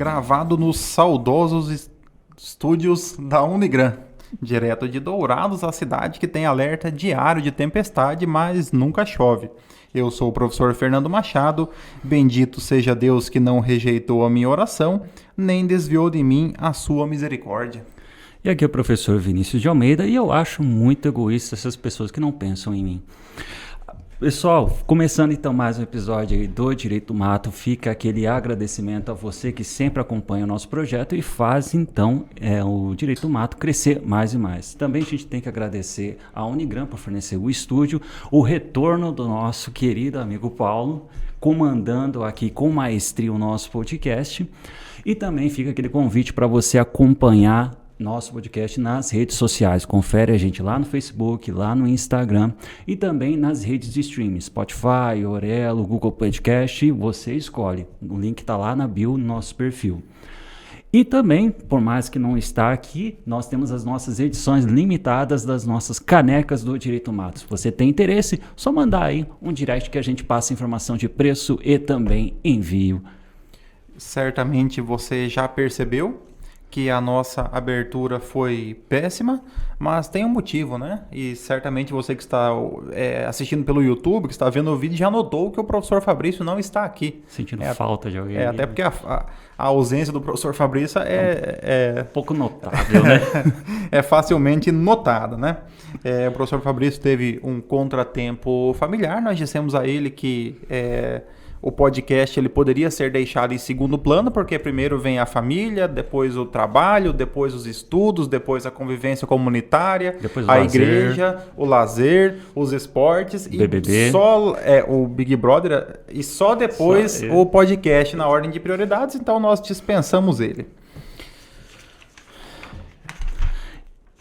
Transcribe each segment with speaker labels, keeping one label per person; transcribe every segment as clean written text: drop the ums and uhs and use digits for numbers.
Speaker 1: gravado nos saudosos estúdios da Unigran, direto de Dourados, a cidade que tem alerta diário de tempestade, mas nunca chove. Eu sou o professor Fernando Machado, bendito seja Deus que não rejeitou a minha oração, nem desviou de mim a sua misericórdia.
Speaker 2: E aqui é o professor Vinícius de Almeida e eu acho muito egoísta essas pessoas que não pensam em mim. Pessoal, começando então mais um episódio aí do Direito do Mato, fica aquele agradecimento a você que sempre acompanha o nosso projeto e faz então o Direito do Mato crescer mais e mais. Também a gente tem que agradecer a Unigran por fornecer o estúdio, o retorno do nosso querido amigo Paulo, comandando aqui com maestria o nosso podcast. E também fica aquele convite para você acompanhar nosso podcast nas redes sociais. Confere a gente lá no Facebook, lá no Instagram e também nas redes de streaming, Spotify, Orelo, Google Podcast, você escolhe. O link está lá na bio no nosso perfil. E também, por mais que não está aqui, nós temos as nossas edições limitadas das nossas canecas do Direito Mato. Se você tem interesse, só mandar aí um direct que a gente passa informação de preço e também envio.
Speaker 1: Certamente você já percebeu que a nossa abertura foi péssima, mas tem um motivo, né? E certamente você que está assistindo pelo YouTube, que está vendo o vídeo, já notou que o professor Fabrício não está aqui.
Speaker 2: Sentindo falta de alguém.
Speaker 1: Até porque a ausência do professor Fabrício é
Speaker 2: pouco notável, né?
Speaker 1: É facilmente notada, né? O professor Fabrício teve um contratempo familiar, nós dissemos a ele que o podcast ele poderia ser deixado em segundo plano, porque primeiro vem a família, depois o trabalho, depois os estudos, depois a convivência comunitária, depois a igreja, o lazer, os esportes
Speaker 2: BBB.
Speaker 1: E só o Big Brother e só depois o podcast na ordem de prioridades, então nós dispensamos ele.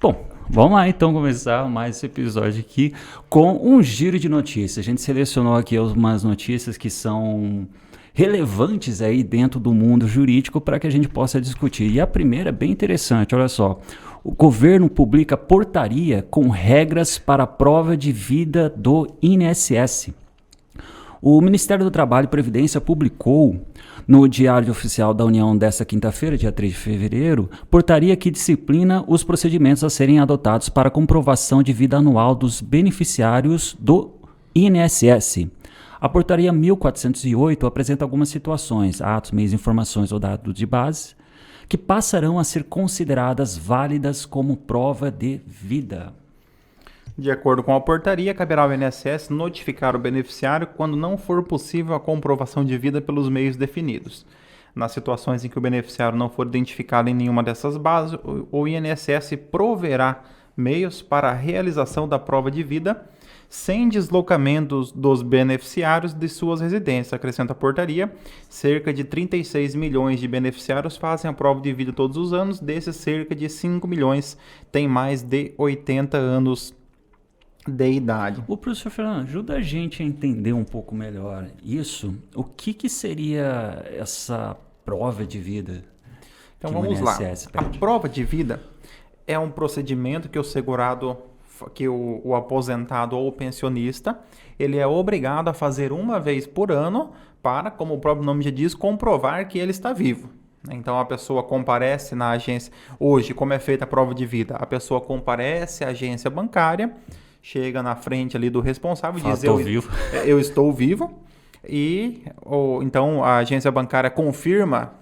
Speaker 2: Bom, vamos lá então começar mais esse episódio aqui com um giro de notícias. A gente selecionou aqui umas notícias que são relevantes aí dentro do mundo jurídico para que a gente possa discutir. E a primeira é bem interessante, olha só. O governo publica portaria com regras para a prova de vida do INSS. O Ministério do Trabalho e Previdência publicou no Diário Oficial da União desta quinta-feira, dia 3 de fevereiro, portaria que disciplina os procedimentos a serem adotados para a comprovação de vida anual dos beneficiários do INSS. A portaria 1408 apresenta algumas situações, atos, meios, informações ou dados de base, que passarão a ser consideradas válidas como prova de vida.
Speaker 1: De acordo com a portaria, caberá ao INSS notificar o beneficiário quando não for possível a comprovação de vida pelos meios definidos. Nas situações em que o beneficiário não for identificado em nenhuma dessas bases, o INSS proverá meios para a realização da prova de vida sem deslocamentos dos beneficiários de suas residências. Acrescenta a portaria, cerca de 36 milhões de beneficiários fazem a prova de vida todos os anos, desses cerca de 5 milhões têm mais de 80 anos de idade.
Speaker 2: O professor Fernando, ajuda a gente a entender um pouco melhor isso. O que seria essa prova de vida?
Speaker 1: Então vamos lá. A prova de vida é um procedimento que o segurado, que o aposentado ou o pensionista, ele é obrigado a fazer uma vez por ano para, como o próprio nome já diz, comprovar que ele está vivo. Então a pessoa comparece na agência. Hoje, como é feita a prova de vida? A pessoa comparece à agência bancária, chega na frente ali do responsável e diz, eu estou vivo, e então a agência bancária confirma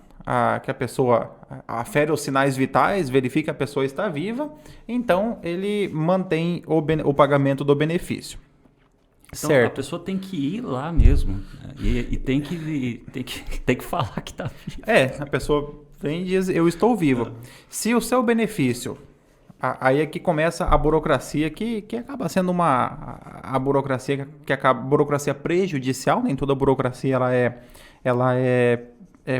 Speaker 1: que a pessoa afere os sinais vitais, verifica que a pessoa está viva, então ele mantém o pagamento do benefício.
Speaker 2: Então
Speaker 1: certo.
Speaker 2: A pessoa tem que ir lá mesmo, né? e tem que falar que está vivo.
Speaker 1: A pessoa vem e diz, eu estou vivo. Se o seu benefício... Aí é que começa a burocracia, que acaba sendo a burocracia prejudicial. Nem toda burocracia ela é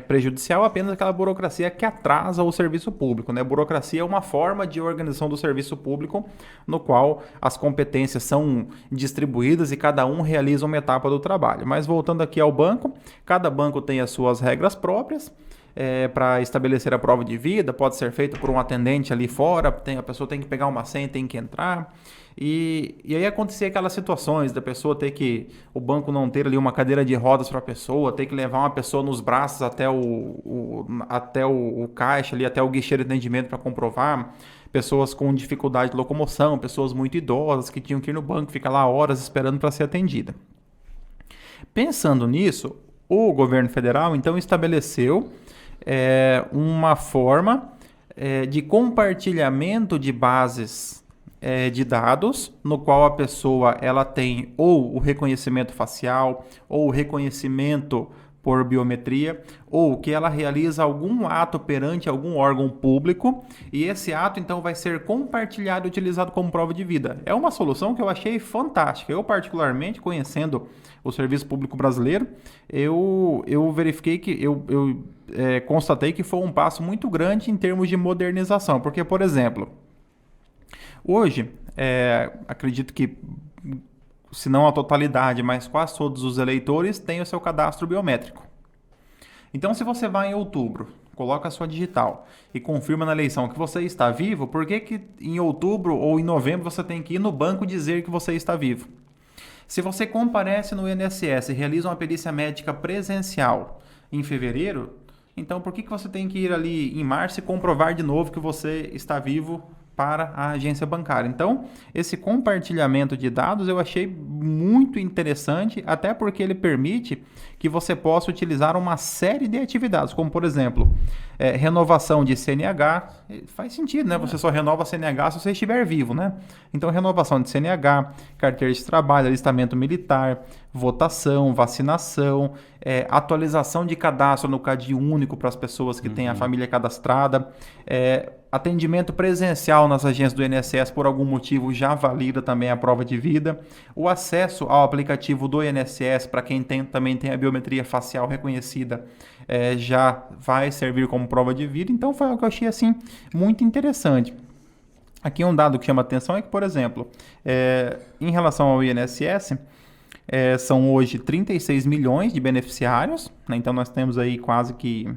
Speaker 1: prejudicial, apenas aquela burocracia que atrasa o serviço público, né? Burocracia é uma forma de organização do serviço público no qual as competências são distribuídas e cada um realiza uma etapa do trabalho. Mas voltando aqui ao banco, cada banco tem as suas regras próprias. para estabelecer a prova de vida, pode ser feito por um atendente ali fora, a pessoa tem que pegar uma senha, tem que entrar. E aí acontecia aquelas situações da pessoa o banco não ter ali uma cadeira de rodas para a pessoa, ter que levar uma pessoa nos braços até o caixa ali, até o guichê de atendimento para comprovar, pessoas com dificuldade de locomoção, pessoas muito idosas que tinham que ir no banco, ficar lá horas esperando para ser atendida. Pensando nisso, o governo federal então estabeleceu uma forma de compartilhamento de bases de dados, no qual a pessoa ela tem ou o reconhecimento facial, ou o reconhecimento por biometria, ou que ela realiza algum ato perante algum órgão público, e esse ato então vai ser compartilhado e utilizado como prova de vida. É uma solução que eu achei fantástica. Eu, particularmente, conhecendo o serviço público brasileiro, eu verifiquei que constatei que foi um passo muito grande em termos de modernização, porque, por exemplo, hoje, acredito que, se não a totalidade, mas quase todos os eleitores têm o seu cadastro biométrico. Então, se você vai em outubro, coloca a sua digital e confirma na eleição que você está vivo, por que em outubro ou em novembro você tem que ir no banco dizer que você está vivo? Se você comparece no INSS e realiza uma perícia médica presencial em fevereiro, então por que você tem que ir ali em março e comprovar de novo que você está vivo para a agência bancária? Então, esse compartilhamento de dados eu achei muito interessante, até porque ele permite que você possa utilizar uma série de atividades, como, por exemplo, renovação de CNH. Faz sentido, né? Você só renova CNH se você estiver vivo, né? Então, renovação de CNH, carteira de trabalho, alistamento militar, votação, vacinação, atualização de cadastro no CAD único para as pessoas que têm a família cadastrada, atendimento presencial nas agências do INSS por algum motivo já valida também a prova de vida, o acesso ao aplicativo do INSS para quem também tem a biometria facial reconhecida já vai servir como prova de vida. Então foi algo que eu achei assim muito interessante. Aqui um dado que chama atenção é que, por exemplo, em relação ao INSS, são hoje 36 milhões de beneficiários, né? Então nós temos aí quase que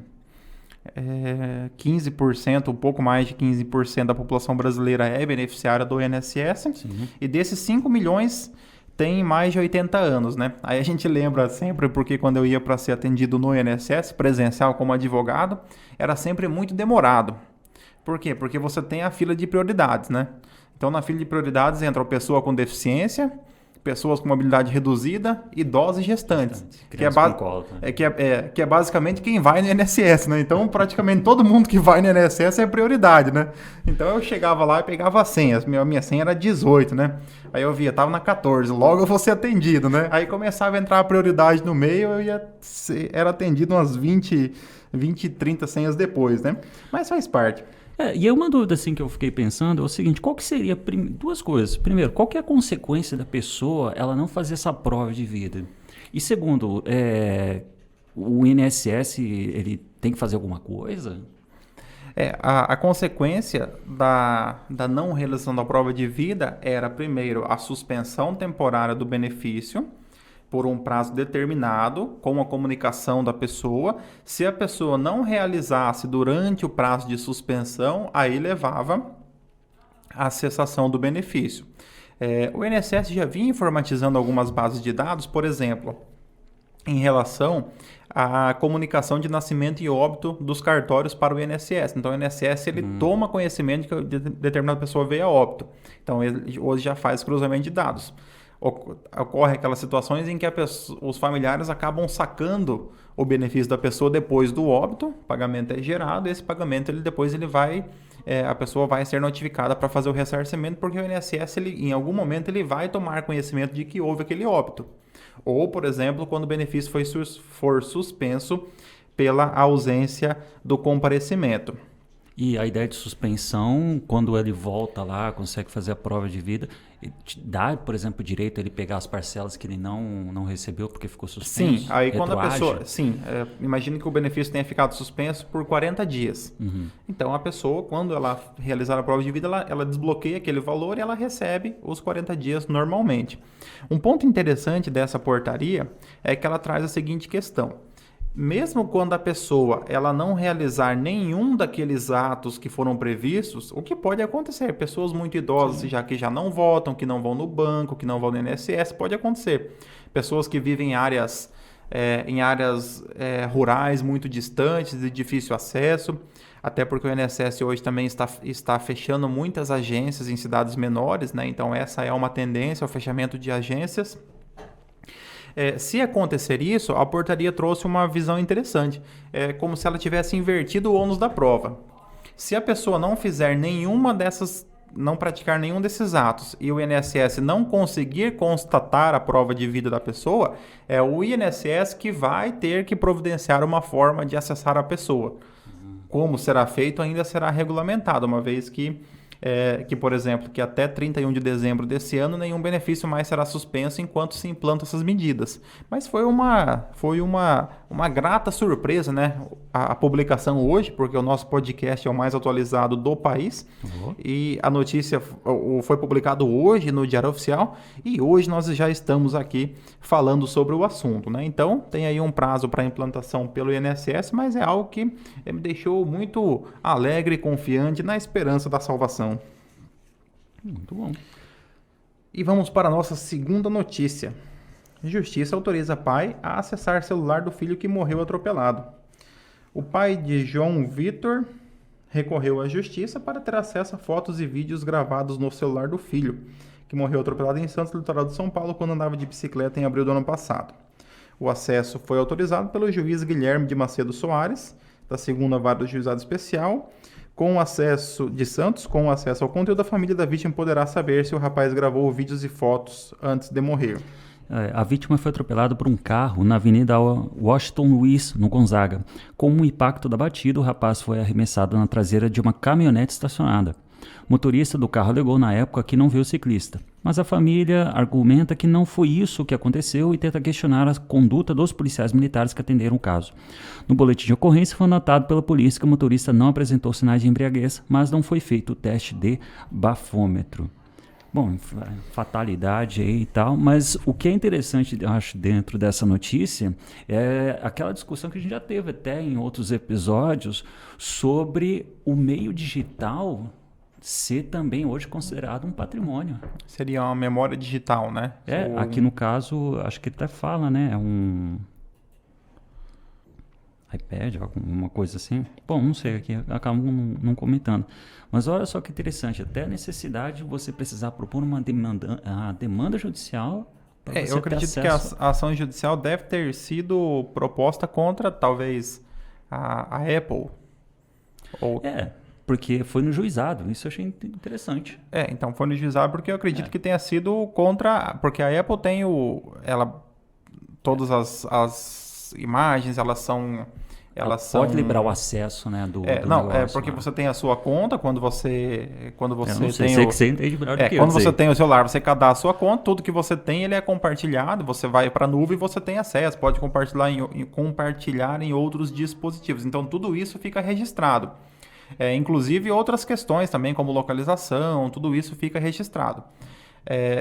Speaker 1: 15%, um pouco mais de 15% da população brasileira é beneficiária do INSS. Sim. E desses 5 milhões tem mais de 80 anos, né? Aí a gente lembra sempre, porque quando eu ia para ser atendido no INSS, presencial como advogado, era sempre muito demorado. Por quê? Porque você tem a fila de prioridades, né? Então na fila de prioridades entra a pessoa com deficiência, pessoas com mobilidade reduzida, idosos e gestantes. Que é basicamente quem vai no INSS, né? Então, praticamente todo mundo que vai no INSS é prioridade, né? Então, eu chegava lá e pegava a senha. Minha senha era 18, né? Aí eu via, tava na 14, logo eu vou ser atendido, né? Aí começava a entrar a prioridade no meio, era atendido umas 20, 30 senhas depois, né? Mas faz parte.
Speaker 2: E uma dúvida assim que eu fiquei pensando é o seguinte: qual que seria duas coisas? Primeiro, qual que é a consequência da pessoa ela não fazer essa prova de vida? E segundo, o INSS ele tem que fazer alguma coisa?
Speaker 1: A consequência da não realização da prova de vida era, primeiro, a suspensão temporária do benefício por um prazo determinado, com a comunicação da pessoa. Se a pessoa não realizasse durante o prazo de suspensão, aí levava à cessação do benefício. O INSS já vinha informatizando algumas bases de dados, por exemplo, em relação à comunicação de nascimento e óbito dos cartórios para o INSS. Então, o INSS ele toma conhecimento de que determinada pessoa veio a óbito. Então, ele hoje já faz cruzamento de dados. Ocorre aquelas situações em que os familiares acabam sacando o benefício da pessoa depois do óbito, o pagamento é gerado, e esse pagamento a pessoa vai ser notificada para fazer o ressarcimento, porque o INSS em algum momento ele vai tomar conhecimento de que houve aquele óbito. Ou, por exemplo, quando o benefício for suspenso pela ausência do comparecimento.
Speaker 2: E a ideia de suspensão, quando ele volta lá, consegue fazer a prova de vida, dá, por exemplo, o direito a ele pegar as parcelas que ele não recebeu porque ficou suspenso?
Speaker 1: Sim, aí quando a pessoa... Sim, imagine que o benefício tenha ficado suspenso por 40 dias. Então, a pessoa, quando ela realizar a prova de vida, ela desbloqueia aquele valor e ela recebe os 40 dias normalmente. Um ponto interessante dessa portaria é que ela traz a seguinte questão. mesmo quando a pessoa ela não realizar nenhum daqueles atos que foram previstos, o que pode acontecer? Pessoas muito idosas que já não votam, que não vão no banco, que não vão no INSS, pode acontecer. Pessoas que vivem em áreas rurais muito distantes, de difícil acesso, até porque o INSS hoje também está fechando muitas agências em cidades menores, né? Então essa é uma tendência, o fechamento de agências. Se acontecer isso, a portaria trouxe uma visão interessante. É como se ela tivesse invertido o ônus da prova. Se a pessoa não fizer não praticar nenhum desses atos e o INSS não conseguir constatar a prova de vida da pessoa, é o INSS que vai ter que providenciar uma forma de acessar a pessoa. Como será feito ainda será regulamentado, uma vez que, por exemplo, que até 31 de dezembro desse ano nenhum benefício mais será suspenso enquanto se implantam essas medidas. Mas foi uma grata surpresa, né? A publicação hoje, porque o nosso podcast é o mais atualizado do país, e a notícia foi publicada hoje no Diário Oficial, e hoje nós já estamos aqui falando sobre o assunto, né? Então, tem aí um prazo para implantação pelo INSS, mas é algo que me deixou muito alegre e confiante na esperança da salvação.
Speaker 2: Muito bom.
Speaker 1: E vamos para a nossa segunda notícia. Justiça autoriza pai a acessar celular do filho que morreu atropelado. O pai de João Vitor recorreu à justiça para ter acesso a fotos e vídeos gravados no celular do filho, que morreu atropelado em Santos, litoral de São Paulo, quando andava de bicicleta em abril do ano passado. O acesso foi autorizado pelo juiz Guilherme de Macedo Soares, da 2ª Vara do Juizado Especial, com acesso de Santos, com acesso ao conteúdo, a família da vítima poderá saber se o rapaz gravou vídeos e fotos antes de morrer.
Speaker 2: A vítima foi atropelada por um carro na Avenida Washington Luiz, no Gonzaga. Com o impacto da batida, o rapaz foi arremessado na traseira de uma caminhonete estacionada. O motorista do carro alegou na época que não viu o ciclista, mas a família argumenta que não foi isso que aconteceu e tenta questionar a conduta dos policiais militares que atenderam o caso. No boletim de ocorrência foi notado pela polícia que o motorista não apresentou sinais de embriaguez, mas não foi feito o teste de bafômetro. Bom, fatalidade aí e tal, mas o que é interessante, eu acho, dentro dessa notícia é aquela discussão que a gente já teve até em outros episódios sobre o meio digital ser também hoje considerado um patrimônio.
Speaker 1: Seria uma memória digital, né?
Speaker 2: Aqui no caso, acho que até fala, né? É um iPad, alguma coisa assim. Bom, não sei, aqui acabo não comentando. Mas olha só que interessante, até a necessidade de você precisar propor uma demanda judicial.
Speaker 1: Eu acredito que a ação judicial deve ter sido proposta contra, talvez, a Apple.
Speaker 2: Porque foi no juizado, isso eu achei interessante.
Speaker 1: Então foi no juizado porque eu acredito que tenha sido contra, porque a Apple tem todas as imagens, ela
Speaker 2: pode liberar o acesso, né, do negócio,
Speaker 1: porque você tem a sua conta, quando você
Speaker 2: você entende melhor do que
Speaker 1: quando você tem o celular, você cadastra a sua conta, tudo que você tem, ele é compartilhado, você vai para a nuvem e você tem acesso, pode compartilhar em outros dispositivos. Então, tudo isso fica registrado. Inclusive outras questões também, como localização, tudo isso fica registrado.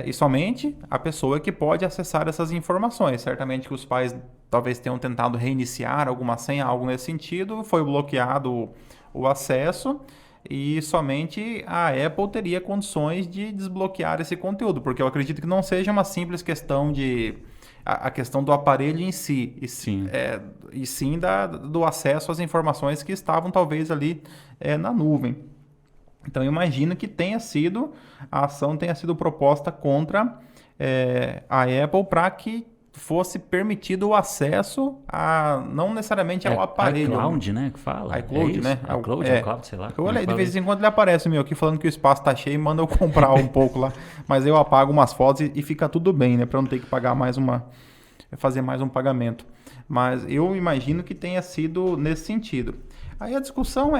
Speaker 1: E somente a pessoa que pode acessar essas informações. Certamente que os pais talvez tenham tentado reiniciar alguma senha, algo nesse sentido, foi bloqueado o acesso e somente a Apple teria condições de desbloquear esse conteúdo, porque eu acredito que não seja uma simples questão a questão do aparelho em si, e sim do acesso às informações que estavam talvez ali na nuvem. Então, eu imagino que a ação tenha sido proposta contra a Apple para que fosse permitido o acesso não necessariamente ao aparelho.
Speaker 2: iCloud, né? Que fala.
Speaker 1: iCloud, né?
Speaker 2: iCloud, sei lá.
Speaker 1: Eu olhei, de vez em quando ele aparece meu aqui falando que o espaço está cheio e manda eu comprar um pouco lá. Mas eu apago umas fotos e fica tudo bem, né? Para não ter que pagar fazer mais um pagamento. Mas eu imagino que tenha sido nesse sentido. Aí a discussão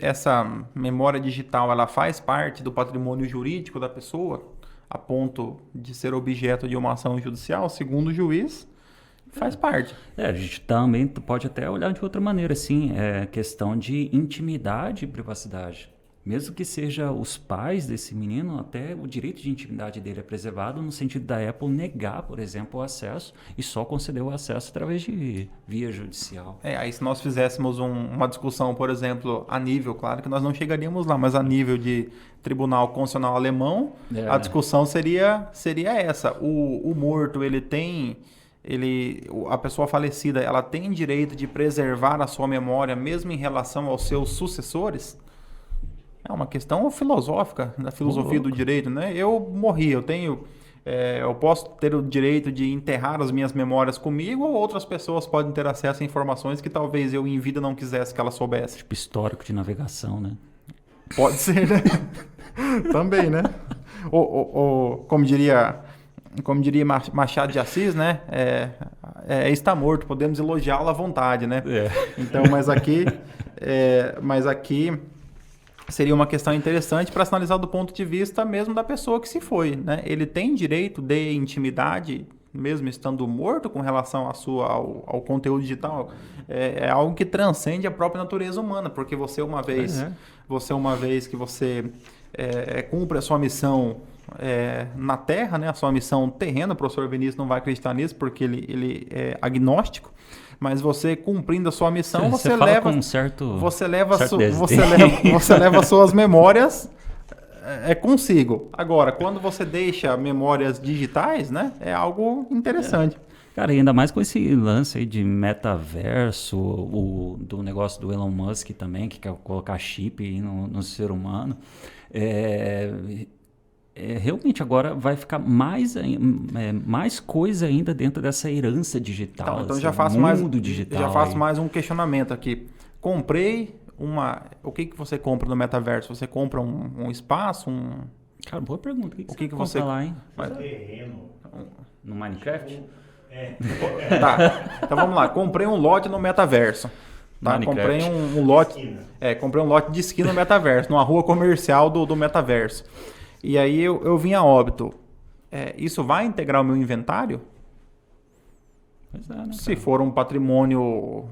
Speaker 1: essa memória digital, ela faz parte do patrimônio jurídico da pessoa, a ponto de ser objeto de uma ação judicial, segundo o juiz, faz parte.
Speaker 2: A gente também pode até olhar de outra maneira, assim, questão de intimidade e privacidade. Mesmo que seja os pais desse menino, até o direito de intimidade dele é preservado no sentido da Apple negar, por exemplo, o acesso e só conceder o acesso através de via judicial.
Speaker 1: Aí se nós fizéssemos uma discussão, por exemplo, a nível, claro que nós não chegaríamos lá, mas a nível de Tribunal Constitucional Alemão, a discussão seria essa. O morto, a pessoa falecida, ela tem direito de preservar a sua memória mesmo em relação aos seus sucessores? É uma questão filosófica, da filosofia do direito, né? Eu morri, eu posso ter o direito de enterrar as minhas memórias comigo, ou outras pessoas podem ter acesso a informações que talvez eu em vida não quisesse que ela soubesse.
Speaker 2: Tipo histórico de navegação, né?
Speaker 1: Pode ser, né? Também, né? Como diria Machado de Assis, né? Está morto, podemos elogiá-lo à vontade, né? Então, mas aqui seria uma questão interessante para analisar do ponto de vista mesmo da pessoa que se foi, né? Ele tem direito de intimidade, mesmo estando morto, com relação ao conteúdo digital? É algo que transcende a própria natureza humana, porque você uma vez que você cumpre a sua missão na Terra, né? A sua missão terrena, o professor Vinícius não vai acreditar nisso, porque ele é agnóstico. Mas você cumprindo a sua missão, você leva suas memórias consigo. Agora, quando você deixa memórias digitais, né, é algo interessante.
Speaker 2: Cara, e ainda mais com esse lance aí de metaverso, do negócio do Elon Musk também, que quer colocar chip aí no ser humano. Realmente agora vai ficar mais coisa ainda dentro dessa herança digital.
Speaker 1: Então
Speaker 2: já
Speaker 1: faço mais um questionamento aqui. O que você compra no metaverso? Você compra um espaço?
Speaker 2: Cara, boa pergunta. O que você compra lá, hein? Terreno. No Minecraft?
Speaker 1: Tá. Então vamos lá. Comprei um lote no metaverso. Tá? Comprei um lote. Comprei um lote de esquina no metaverso, numa rua comercial do metaverso. E aí eu vim a óbito. Isso vai integrar o meu inventário?
Speaker 2: Pois é, né,
Speaker 1: se for um patrimônio...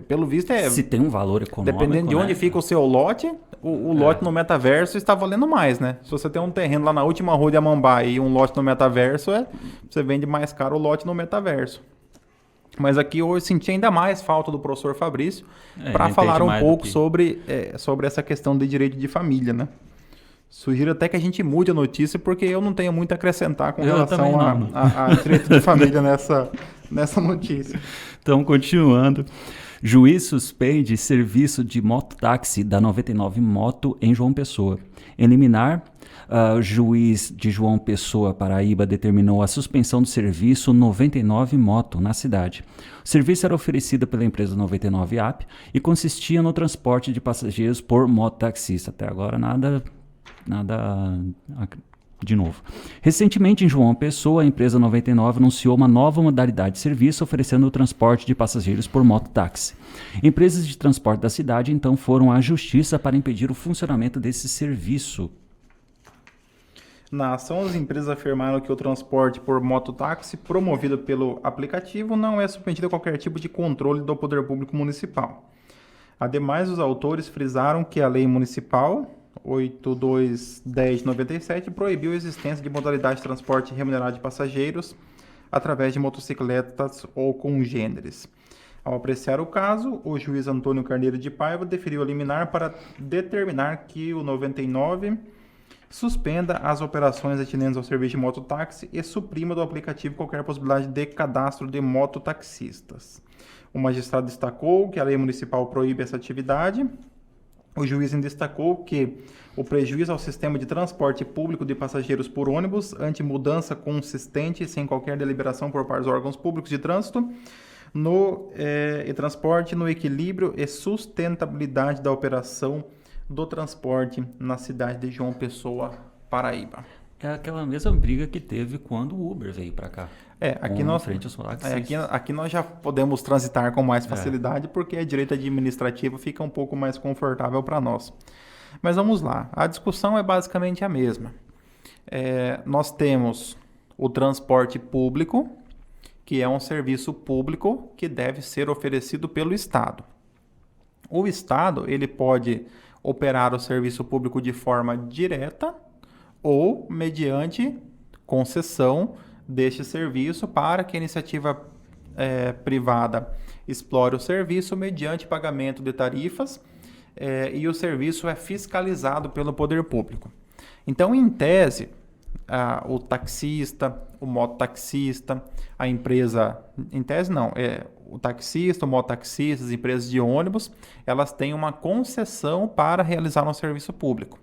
Speaker 1: pelo visto
Speaker 2: se tem um valor econômico,
Speaker 1: dependendo de onde fica o seu lote, o lote no metaverso está valendo mais, né? Se você tem um terreno lá na última rua de Amambai e um lote no metaverso, você vende mais caro o lote no metaverso. Mas aqui eu senti ainda mais falta do professor Fabrício para falar um pouco sobre essa questão de direito de família, né? Sugiro até que a gente mude a notícia, porque eu não tenho muito a acrescentar com relação a direito de família nessa notícia.
Speaker 2: Então, continuando. Juiz suspende serviço de mototáxi da 99 Moto em João Pessoa. Em liminar, o juiz de João Pessoa, Paraíba, determinou a suspensão do serviço 99 Moto na cidade. O serviço era oferecido pela empresa 99 App e consistia no transporte de passageiros por mototaxista. Até agora nada de novo. Recentemente, em João Pessoa, a empresa 99 anunciou uma nova modalidade de serviço oferecendo o transporte de passageiros por mototáxi. Empresas de transporte da cidade, então, foram à justiça para impedir o funcionamento desse serviço.
Speaker 1: Na ação, as empresas afirmaram que o transporte por mototáxi promovido pelo aplicativo não é submetido a qualquer tipo de controle do poder público municipal. Ademais, os autores frisaram que a lei municipal 8210/97 proibiu a existência de modalidade de transporte remunerado de passageiros através de motocicletas ou congêneres. Ao apreciar o caso, o juiz Antônio Carneiro de Paiva deferiu a liminar para determinar que o 99 suspenda as operações atinentes ao serviço de mototáxi e suprima do aplicativo qualquer possibilidade de cadastro de mototaxistas. O magistrado destacou que a lei municipal proíbe essa atividade. O juiz destacou que o prejuízo ao sistema de transporte público de passageiros por ônibus, ante mudança consistente sem qualquer deliberação por parte dos órgãos públicos de trânsito, e transporte no equilíbrio e sustentabilidade da operação do transporte na cidade de João Pessoa, Paraíba.
Speaker 2: É aquela mesma briga que teve quando o Uber veio para cá.
Speaker 1: Aqui nós já podemos transitar com mais facilidade, porque a direito administrativo fica um pouco mais confortável para nós. Mas vamos lá, a discussão é basicamente a mesma. Nós temos o transporte público, que é um serviço público que deve ser oferecido pelo Estado. O Estado ele pode operar o serviço público de forma direta ou mediante concessão deste serviço para que a iniciativa privada explore o serviço mediante pagamento de tarifas e o serviço é fiscalizado pelo poder público. Então, em tese, o taxista, o mototaxista, a empresa... Em tese, não. O taxista, o mototaxista, as empresas de ônibus, elas têm uma concessão para realizar um serviço público.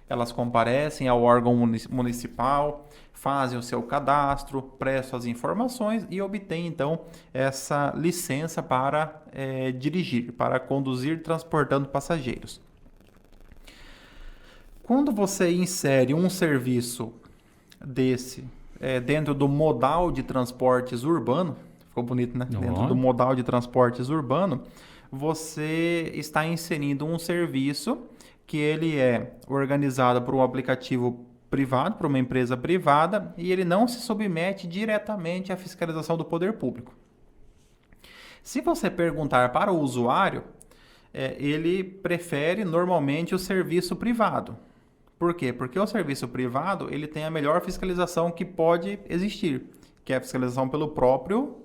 Speaker 1: Elas comparecem ao órgão municipal, fazem o seu cadastro, prestam as informações e obtêm, então, essa licença para dirigir, para conduzir transportando passageiros. Quando você insere um serviço desse dentro do modal de transportes urbano, ficou bonito, né? Dentro do modal de transportes urbano, você está inserindo um serviço que ele é organizado por um aplicativo privado, por uma empresa privada, e ele não se submete diretamente à fiscalização do poder público. Se você perguntar para o usuário, ele prefere normalmente o serviço privado. Por quê? Porque o serviço privado ele tem a melhor fiscalização que pode existir, que é a fiscalização pelo próprio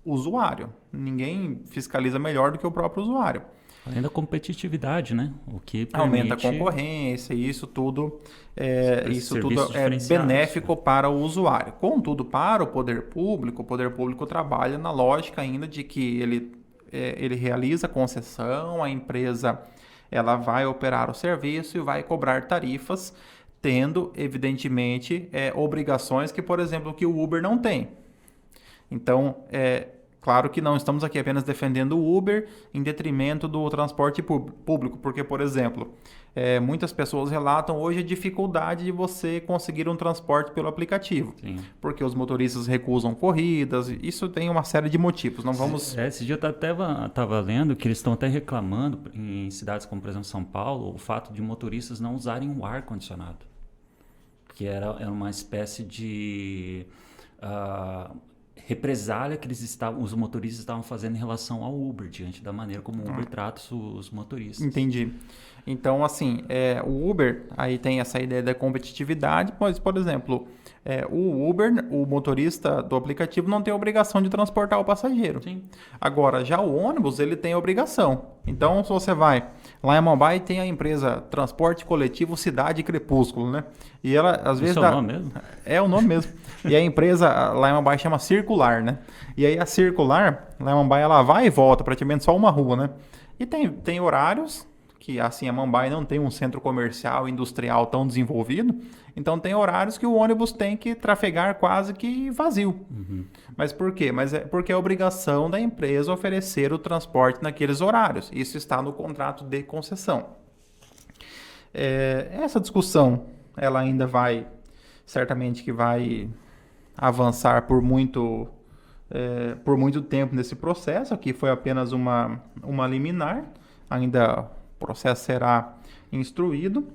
Speaker 1: usuário. Ninguém fiscaliza melhor do que o próprio usuário.
Speaker 2: Além da competitividade, né? O que permite...
Speaker 1: Aumenta a concorrência e isso tudo é benéfico para o usuário. Contudo, para o poder público trabalha na lógica ainda de que ele realiza concessão, a empresa ela vai operar o serviço e vai cobrar tarifas, tendo, evidentemente, obrigações que, por exemplo, que o Uber não tem. Então, claro que não estamos aqui apenas defendendo o Uber em detrimento do transporte público, porque, por exemplo, muitas pessoas relatam hoje a dificuldade de você conseguir um transporte pelo aplicativo. Sim. Porque os motoristas recusam corridas, isso tem uma série de motivos. Não vamos...
Speaker 2: Esse dia eu estava lendo que eles estão até reclamando em cidades como, por exemplo, São Paulo, o fato de motoristas não usarem o ar-condicionado, que era uma espécie de... represália que os motoristas estavam fazendo em relação ao Uber, diante da maneira como o Uber trata os motoristas.
Speaker 1: Entendi. Então, assim, o Uber, aí tem essa ideia da competitividade, pois, por exemplo, o Uber, o motorista do aplicativo não tem obrigação de transportar o passageiro. Sim. Agora, já o ônibus, ele tem obrigação. Então, se você vai lá em Mumbai, tem a empresa Transporte Coletivo Cidade Crepúsculo, né? E ela, às vezes...
Speaker 2: Isso é o nome mesmo?
Speaker 1: É o nome mesmo. E a empresa lá em Mumbai chama Circular, né? E aí a Circular, lá em Mumbai, ela vai e volta, praticamente só uma rua, né? E tem horários que, assim, a Mumbai não tem um centro comercial industrial tão desenvolvido, então tem horários que o ônibus tem que trafegar quase que vazio. Uhum. Mas por quê? Mas é porque é obrigação da empresa oferecer o transporte naqueles horários. Isso está no contrato de concessão. Essa discussão, ela ainda certamente que vai avançar por muito tempo nesse processo. Aqui foi apenas uma liminar, ainda o processo será instruído.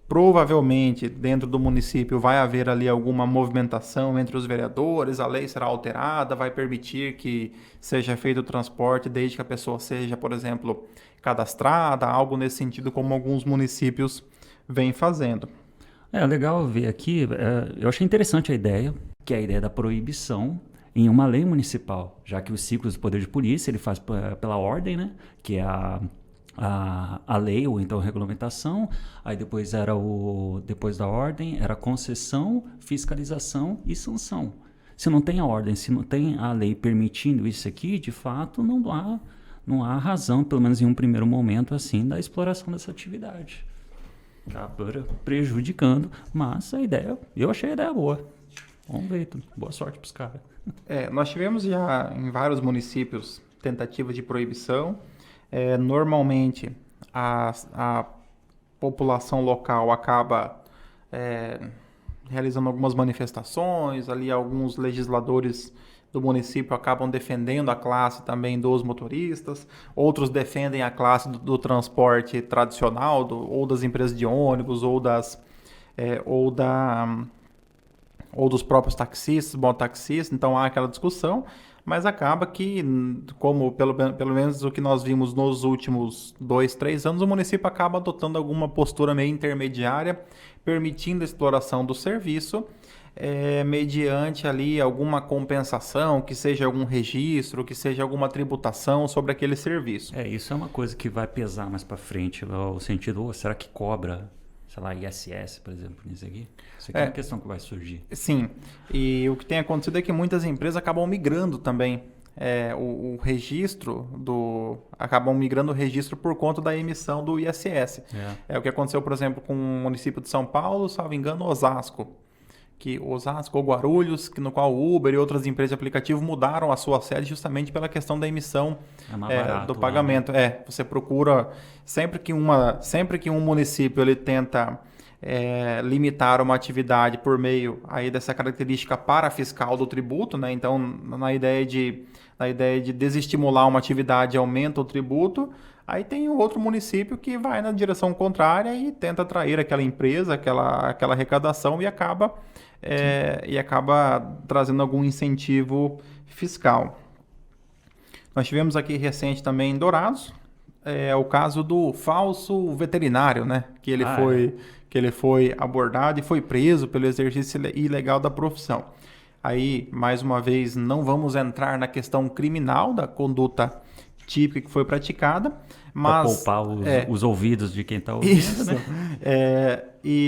Speaker 1: Provavelmente, dentro do município, vai haver ali alguma movimentação entre os vereadores, a lei será alterada, vai permitir que seja feito o transporte desde que a pessoa seja, por exemplo, cadastrada, algo nesse sentido, como alguns municípios vêm fazendo.
Speaker 2: É legal ver aqui, eu achei interessante a ideia, que é a ideia da proibição em uma lei municipal, já que os ciclos do poder de polícia ele faz pela ordem, né, que é a lei ou então a regulamentação, aí depois depois da ordem era concessão, fiscalização e sanção. Se não tem a ordem, se não tem a lei permitindo isso aqui, de fato não há razão, pelo menos em um primeiro momento assim, da exploração dessa atividade. Acaba prejudicando, mas eu achei a ideia boa. Vamos ver, boa sorte para os caras.
Speaker 1: Nós tivemos já em vários municípios tentativa de proibição. Normalmente a população local acaba realizando algumas manifestações, ali alguns legisladores do município acabam defendendo a classe também dos motoristas, outros defendem a classe do transporte tradicional, ou das empresas de ônibus, ou dos próprios taxistas, mototaxistas, então há aquela discussão, mas acaba que, como pelo menos o que nós vimos nos últimos 2, 3 anos, o município acaba adotando alguma postura meio intermediária, permitindo a exploração do serviço, mediante ali alguma compensação, que seja algum registro, que seja alguma tributação sobre aquele serviço.
Speaker 2: Isso é uma coisa que vai pesar mais para frente, o sentido, será que cobra, sei lá, ISS, por exemplo, nisso aqui? Isso aqui é uma questão que vai surgir.
Speaker 1: Sim, e o que tem acontecido é que muitas empresas acabam migrando também o registro acabam migrando o registro por conta da emissão do ISS. É o que aconteceu, por exemplo, com o município de São Paulo, salvo engano, Osasco, ou Guarulhos, no qual o Uber e outras empresas de aplicativo mudaram a sua sede justamente pela questão da emissão do pagamento. Você procura, sempre que um município ele tenta limitar uma atividade por meio aí dessa característica parafiscal do tributo, né? Então, na ideia de desestimular uma atividade, aumenta o tributo. Aí tem outro município que vai na direção contrária e tenta atrair aquela empresa, aquela arrecadação e acaba trazendo algum incentivo fiscal. Nós tivemos aqui recente também em Dourados, o caso do falso veterinário, né? Que ele foi abordado e foi preso pelo exercício ilegal da profissão. Aí, mais uma vez, não vamos entrar na questão criminal da conduta típica que foi praticada, mas...
Speaker 2: Para poupar os ouvidos de quem está ouvindo,
Speaker 1: isso, né?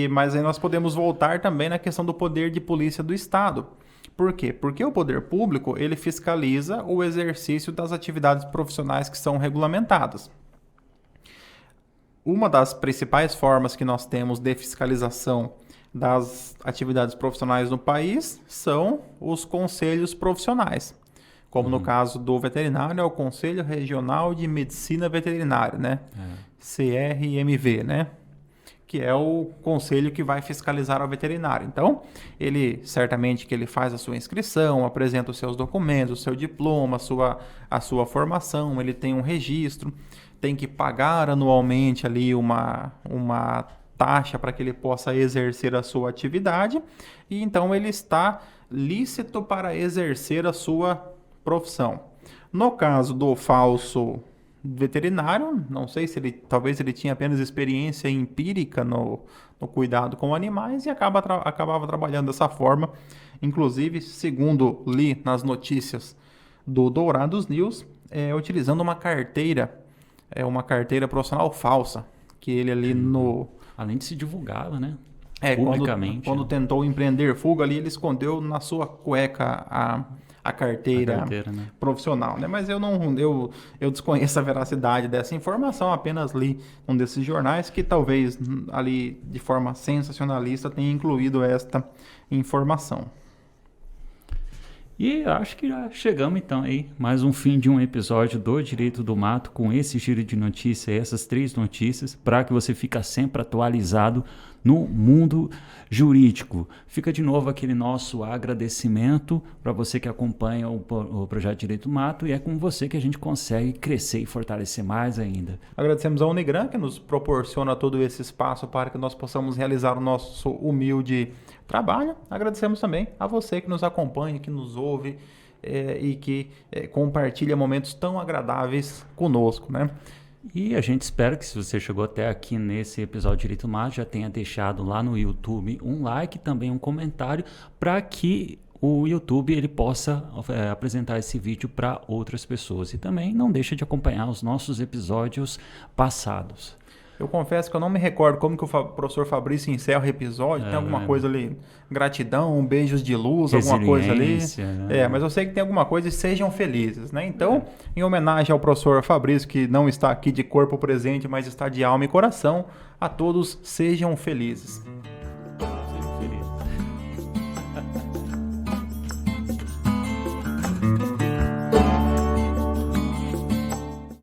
Speaker 1: Mas aí nós podemos voltar também na questão do poder de polícia do Estado. Por quê? Porque o poder público, ele fiscaliza o exercício das atividades profissionais que são regulamentadas. Uma das principais formas que nós temos de fiscalização das atividades profissionais no país são os conselhos profissionais. Como no caso do veterinário, é o Conselho Regional de Medicina Veterinária, né? CRMV, né? Que é o conselho que vai fiscalizar o veterinário. Então, certamente que ele faz a sua inscrição, apresenta os seus documentos, o seu diploma, a sua formação, ele tem um registro, tem que pagar anualmente ali uma taxa para que ele possa exercer a sua atividade, e então ele está lícito para exercer a sua profissão. No caso do falso veterinário, não sei se talvez ele tinha apenas experiência empírica no cuidado com animais e acabava trabalhando dessa forma. Inclusive, segundo li nas notícias do Dourados News, utilizando uma carteira profissional falsa, que ele ali
Speaker 2: além de se divulgava, né? Publicamente.
Speaker 1: Quando tentou empreender fuga ali, ele escondeu na sua cueca a carteira né? Profissional, né? Mas eu desconheço a veracidade dessa informação, apenas li um desses jornais que talvez ali de forma sensacionalista tenha incluído esta informação.
Speaker 2: E acho que já chegamos então aí, mais um fim de um episódio do Direito do Mato, com esse giro de notícias, essas 3 notícias, para que você fique sempre atualizado no mundo jurídico. Fica de novo aquele nosso agradecimento para você que acompanha o Projeto Direito do Mato, e é com você que a gente consegue crescer e fortalecer mais ainda.
Speaker 1: Agradecemos ao Unigran, que nos proporciona todo esse espaço para que nós possamos realizar o nosso humilde trabalho. Agradecemos também a você que nos acompanha, que nos ouve e que compartilha momentos tão agradáveis conosco, né?
Speaker 2: E a gente espera que, se você chegou até aqui nesse episódio de Direito do Mato, já tenha deixado lá no YouTube um like, também um comentário, para que o YouTube ele possa apresentar esse vídeo para outras pessoas. E também não deixa de acompanhar os nossos episódios passados.
Speaker 1: Eu confesso que eu não me recordo como que o professor Fabrício encerra o episódio. Tem alguma coisa ali, gratidão, beijos de luz, alguma coisa ali.
Speaker 2: Né?
Speaker 1: Mas eu sei que tem alguma coisa e sejam felizes, né? Então, em homenagem ao professor Fabrício, que não está aqui de corpo presente, mas está de alma e coração, a todos sejam felizes.